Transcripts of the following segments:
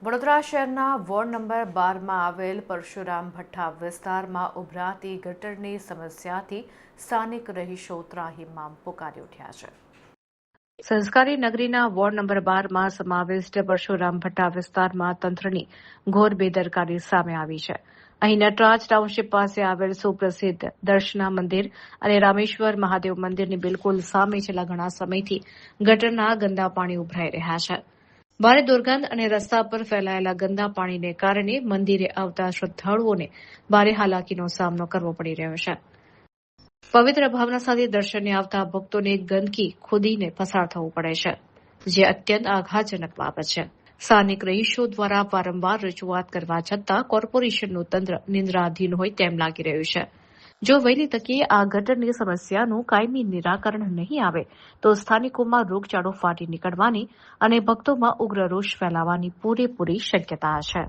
વડોદરા શહેરના ward number 12માં આવેલ પરશુરામ ભઠ્ઠા વિસ્તારમાં ઉભરાતી ગટરની સમસ્યાથી સ્થાનિક રહીશો ત્રાહિમામ પોકારી ઉઠ્યા છે। સંસ્કારી નગરીના વોર્ડ નંબર 12માં સમાવિષ્ટ પરશુરામ ભઠ્ઠા વિસ્તારમાં તંત્રની ઘોર બેદરકારી સામે આવી છે। અહીં નટરાજ ટાઉનશીપ પાસે આવેલ સુપ્રસિદ્ધ દર્શના મંદિર અને રામેશ્વર મહાદેવ મંદિરની બિલકુલ સામે છેલ્લા ઘણા સમયથી ગટરના ગંદા પાણી ઉભરાઈ રહ્યા છે। ભારે દુર્ગંધ અને રસ્તા પર ફેલાયેલા ગંદા પાણીને કારણે મંદિરે આવતા શ્રદ્ધાળુઓને ભારે હાલાકીનો સામનો કરવો પડી રહ્યો છે। પવિત્ર ભાવના સાથે દર્શને આવતા ભક્તોને ગંદકી ખોદીને પસાર થવું પડે છે, જે અત્યંત આઘાતજનક બાબત છે। સ્થાનિક રહીશો દ્વારા વારંવાર રજૂઆત કરવા છતાં કોર્પોરેશનનું તંત્ર નિંદ્રાધીન હોય તેમ લાગી રહ્યું છે। જો વહેલી તકે આ ગટરની સમસ્યાનું કાયમી નિરાકરણ નહીં આવે તો સ્થાનિકોમાં રોગચાળો ફાટી નીકળવાની અને ભક્તોમાં ઉગ્ર રોષ ફેલાવાની પૂરેપૂરી શક્યતા છે।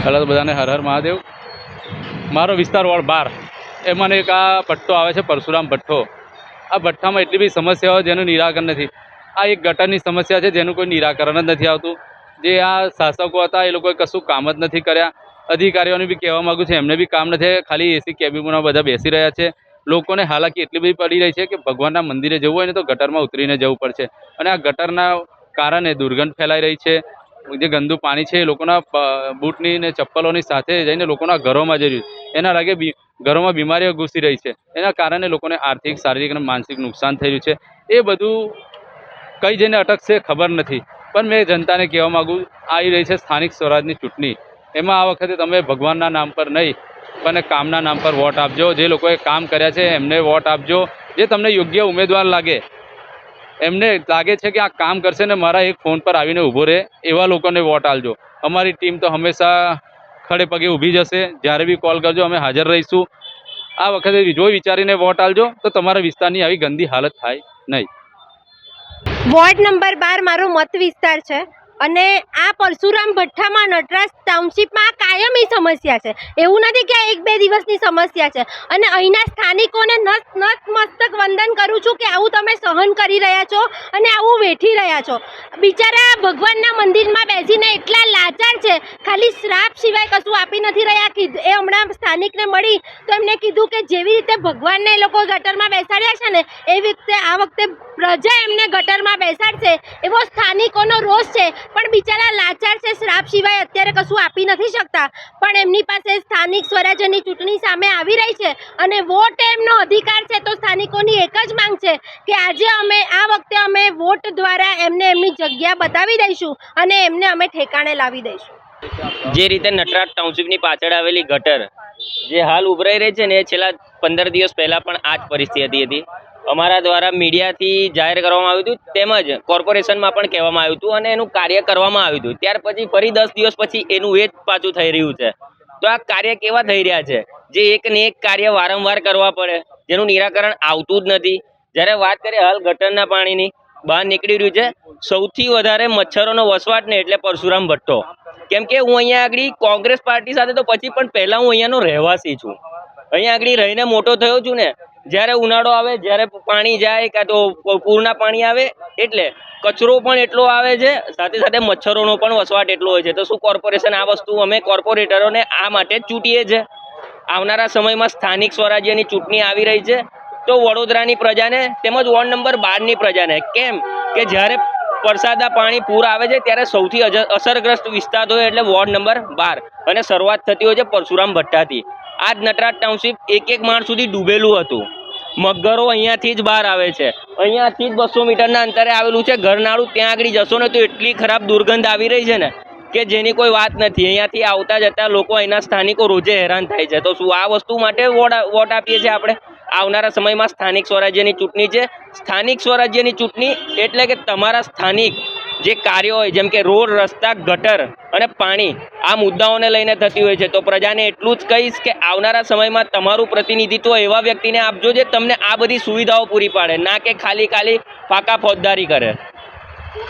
પહેલાં તો બધાને હર હર મહાદેવ। મારો વિસ્તાર વોર્ડ 12 એમાં એક આ ભઠ્ઠો આવે છે પરશુરામ ભઠ્ઠો। આ ભઠ્ઠામાં એટલી બધી સમસ્યાઓ જેનું નિરાકરણ નથી। આ એક ગટરની સમસ્યા છે જેનું કોઈ નિરાકરણ જ નથી આવતું। જે આ શાસકો હતા એ લોકોએ કશું કામ જ નથી કર્યા। અધિકારીઓને બી કહેવા માગું છું એમને બી કામ નથી, ખાલી એસી કેબિનમાં બધા બેસી રહ્યા છે। લોકોને હાલાકી એટલી બધી પડી રહી છે કે ભગવાનના મંદિરે જવું હોય ને તો ગટરમાં ઉતરીને જવું પડશે અને આ ગટરના કારણે દુર્ગંધ ફેલાઈ રહી છે। જે ગંદુ પાણી છે એ લોકોના બૂટની ને ચપ્પલોની સાથે જઈને લોકોના ઘરોમાં જઈ રહ્યું છે। એના લાગે ઘરોમાં બીમારીઓ ઘૂસી રહી છે। એના કારણે લોકોને આર્થિક, શારીરિક અને માનસિક નુકસાન થઈ રહ્યું છે। એ બધું કઈ જઈને અટકશે ખબર નથી, પણ મેં જનતાને કહેવા માગું, આવી રહી છે સ્થાનિક સ્વરાજની ચૂંટણી। એમાં આ વખતે તમે ભગવાનના નામ પર નહીં પણ કામના નામ પર વોટ આપજો। જે લોકોએ કામ કર્યા છે એમને વોટ આપજો। જે તમને યોગ્ય ઉમેદવાર લાગે, એમને લાગે છે કે આ કામ કરશે ને મારા એક ફોન પર આવીને ઊભો રહે, એવા લોકોને વોટ આપજો। અમારી ટીમ તો હંમેશા ખડે પગે ઊભી જ હશે। જ્યારે બી કોલ કરજો અમે હાજર રહીશું। આ વખતે જોઈ વિચારીને વોટ આપજો તો તમારા વિસ્તારની આવી ગંદી હાલત થાય નહીં। વોર્ડ નંબર 12 મારો મત વિસ્તાર છે। અને આ પરશુરામ ભઠ્ઠામાં નટરાજ ટાઉનશીપમાં કાયમી સમસ્યા છે. એવું નથી કે આ 1-2 દિવસની સમસ્યા છે. અને અહીંના સ્થાનિકોને નતમસ્તક વંદન કરું છું કે આવું તમે સહન કરી રહ્યા છો અને આવું વેઠી રહ્યા છો. બિચારા ભગવાનના મંદિરમાં બેસીને એટલા લાચાર છે, ખાલી શ્રાપ સિવાય કશું આપી નથી રહ્યા. એ હમણાં સ્થાનિકને મળી તો એમને કીધું કે જેવી રીતે ભગવાનને એ લોકો ગટરમાં બેસાડ્યા છે ને એવી રીતે આ વખતે પ્રજા એમને ગટરમાં બેસાડશે એવો સ્થાનિકોનો રોષ છે. પણ બિચારા લાચાર છે, શ્રાપ સિવાય અત્યારે કશું આપી નથી શકતા. પણ એમની પાસે સ્થાનિક સ્વરાજ્યની ચૂંટણી સામે આવી રહી છે અને વોટ એમનો અધિકાર છે. તો સ્થાનિકોની એક જ માંગ છે કે આજે આ વખતે અમે વોટ દ્વારા એમને એમની જગ્યા બતાવી દઈશું અને એમને અમે ઠેકાણે લાવી દઈશું. જે રીતે નટરાજ ટાઉનશીપની પાછળ આવેલી ગટર જે હાલ ઉભરાઈ રહી છે ને એ છેલ્લા 15 દિવસ પહેલાં પણ આ જ પરિસ્થિતિ હતી. અમારા દ્વારા મીડિયાથી જાહેર કરવામાં આવ્યું હતું, તેમજ કોર્પોરેશનમાં પણ કહેવામાં આવ્યું હતું અને એનું કાર્ય કરવામાં આવ્યું હતું. ત્યાર પછી ફરી 10 દિવસ પછી એનું એ જ પાછું થઈ રહ્યું છે. તો આ કાર્ય કેવા થઈ રહ્યા છે જે એક ને એક કાર્ય વારંવાર કરવા પડે, જેનું નિરાકરણ આવતું જ નથી. જ્યારે વાત કરીએ હાલ ગટરના પાણીની, બહાર નીકળી રહ્યું છે સૌથી વધારે મચ્છરોનો વસવાટ ને એટલે પરશુરામ ભઠ્ઠો. કેમ કે હું અહીંયા આગળ કોંગ્રેસ પાર્ટી સાથે તો પછી પણ પહેલાં હું અહીંયાનો રહેવાસી છું. અહીંયા આગળ રહીને મોટો થયો છું ને. જ્યારે ઉનાળો આવે, જ્યારે પાણી જાય કાં તો પૂરના પાણી આવે એટલે કચરો પણ એટલો આવે છે, સાથે સાથે મચ્છરોનો પણ વસવાટ એટલો હોય છે. તો શું કોર્પોરેશન આ વસ્તુ અમે કોર્પોરેટરોને આ માટે જ ચૂંટીએ છીએ? આવનારા સમયમાં સ્થાનિક સ્વરાજ્યની ચૂંટણી આવી રહી છે તો વડોદરાની પ્રજાને તેમજ વોર્ડ નંબર 12ની પ્રજાને કેમ કે જ્યારે વરસાદના પાણી પૂર આવે છે ત્યારે સૌથી અસરગ્રસ્ત વિસ્તાર હોય એટલે વોર્ડ નંબર 12 અને શરૂઆત થતી હોય છે પરશુરામ ભઠ્ઠાથી. આ જ નટરાજ ટાઉનશીપ એક માળ સુધી ડૂબેલું હતું. મગરો અહીંયાથી જ બહાર આવે છે. અહીંયાથી જ 200 મીટરના અંતરે આવેલું છે ઘરનાળું. ત્યાં આગળ જશો ને તો એટલી ખરાબ દુર્ગંધ આવી રહી છે ને કે જેની કોઈ વાત નથી. અહીંયાથી આવતા જતા લોકો અહીંના સ્થાનિકો રોજે હેરાન થાય છે. તો શું આ વસ્તુ માટે વોટ આપીએ છીએ આપણે? આવનારા સમયમાં સ્થાનિક સ્વરાજ્યની ચૂંટણી છે. સ્થાનિક સ્વરાજ્યની ચૂંટણી એટલે કે તમારા સ્થાનિક જે કાર્યો હોય જેમ કે રોડ, રસ્તા, ગટર અને પાણી, આ મુદ્દાઓને લઈને થતી હોય છે. તો પ્રજાને એટલું જ કહીશ કે આવનારા સમયમાં તમારું પ્રતિનિધિત્વ એવા વ્યક્તિને આપજો જે તમને આ બધી સુવિધાઓ પૂરી પાડે, ના કે ખાલી ફાકા ફોજદારી કરે.